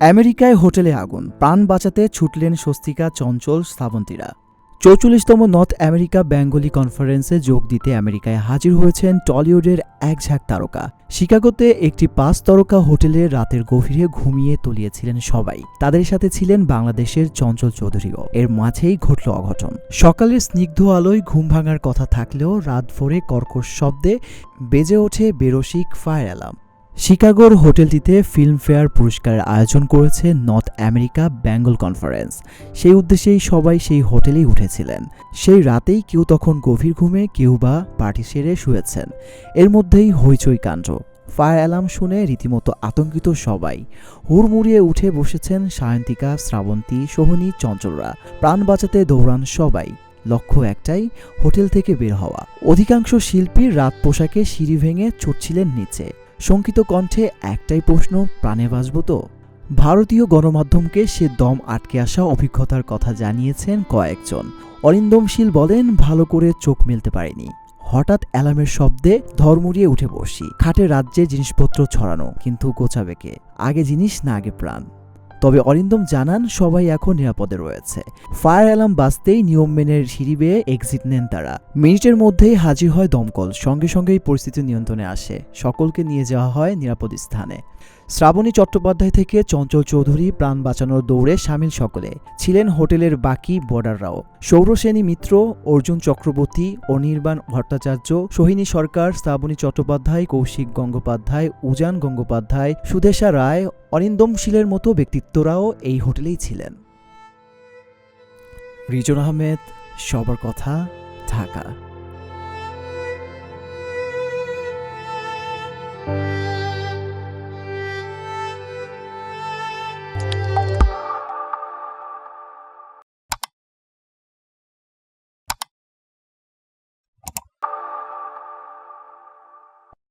আমেরিকায় হোটেলে আগুন, প্রাণ বাঁচাতে ছুটলেন স্বস্তিকা, চঞ্চল, শ্রাবন্তীরা। ৪৪তম নর্থ আমেরিকা বেঙ্গলি কনফারেন্সে যোগ দিতে আমেরিকায় হাজির হয়েছেন টলিউডের একঝাঁক তারকা। শিকাগোতে একটি ৫ তারকা হোটেলে রাতের গভীরে ঘুমিয়ে তলিয়েছিলেন সবাই। তাদের সাথে ছিলেন বাংলাদেশের চঞ্চল চৌধুরীও। এর মাঝেই ঘটল অঘটন। সকালের স্নিগ্ধ আলোয় ঘুম ভাঙার কথা থাকলেও রাত ভোরে কর্কশ শব্দে বেজে ওঠে বেরসিক ফায়ার অ্যালার্ম। শিকাগোর হোটেলটিতে ফিল্মফেয়ার পুরস্কারের আয়োজন করেছে নর্থ আমেরিকা বেঙ্গল কনফারেন্স। সেই উদ্দেশ্যেই সবাই সেই হোটেলেই উঠেছিলেন। সেই রাতেই কেউ তখন গভীর ঘুমে, কেউ বা পার্টি সেরে শুয়েছেন। এর মধ্যেই হইচই কাণ্ড। ফায়ার অ্যালার্ম শুনে রীতিমতো আতঙ্কিত সবাই। হুড়মুড়িয়ে উঠে বসেছেন সায়ন্তিকা, শ্রাবন্তী, সোহিনী, চঞ্চলরা। প্রাণ বাঁচাতে দৌড়ান সবাই। লক্ষ্য একটাই, হোটেল থেকে বের হওয়া। অধিকাংশ শিল্পী রাত পোশাকে সিঁড়ি ভেঙে ছুটছিলেন নিচে। শঙ্কিত কণ্ঠে একটাই প্রশ্ন, প্রাণে বাঁচব তো? ভারতীয় গণমাধ্যমকে সে দম আটকে আসা অভিজ্ঞতার কথা জানিয়েছেন কয়েকজন। অরিন্দম শীল বলেন, ভালো করে চোখ মেলতে পারিনি। হঠাৎ অ্যালার্মের শব্দে ধর্মুড়িয়ে উঠে বসি। খাটে রাজ্যে জিনিসপত্র ছড়ানো, কিন্তু গোছাবে কে? আগে জিনিস না আগে প্রাণ। তবে অরিন্দম জানান, সবাই এখন নিরাপদে রয়েছে। ফায়ার অ্যালার্ম বাজতেই নিয়ম মেনে সিঁড়ি বেয়ে এক্সিট নেন তারা। মিনিটের মধ্যেই হাজির হয় দমকল। সঙ্গে সঙ্গেই পরিস্থিতি নিয়ন্ত্রণে আসে। সকলকে নিয়ে যাওয়া হয় নিরাপদ স্থানে। শ্রাবণী চট্টোপাধ্যায় থেকে চঞ্চল চৌধুরী, প্রাণ বাঁচানোর দৌড়ে সামিল সকলে। ছিলেন হোটেলের বাকি বর্ডাররাও। সৌরসেনী মিত্র, অর্জুন চক্রবর্তী, অনির্বাণ ভট্টাচার্য, সোহিনী সরকার, শ্রাবণী চট্টোপাধ্যায়, কৌশিক গঙ্গোপাধ্যায়, উজান গঙ্গোপাধ্যায়, সুদেশা রায়, অরিন্দম শীলের মতো ব্যক্তিত্বরাও এই হোটেলেই ছিলেন। রিজন আহমেদ, সবার কথা, ঢাকা।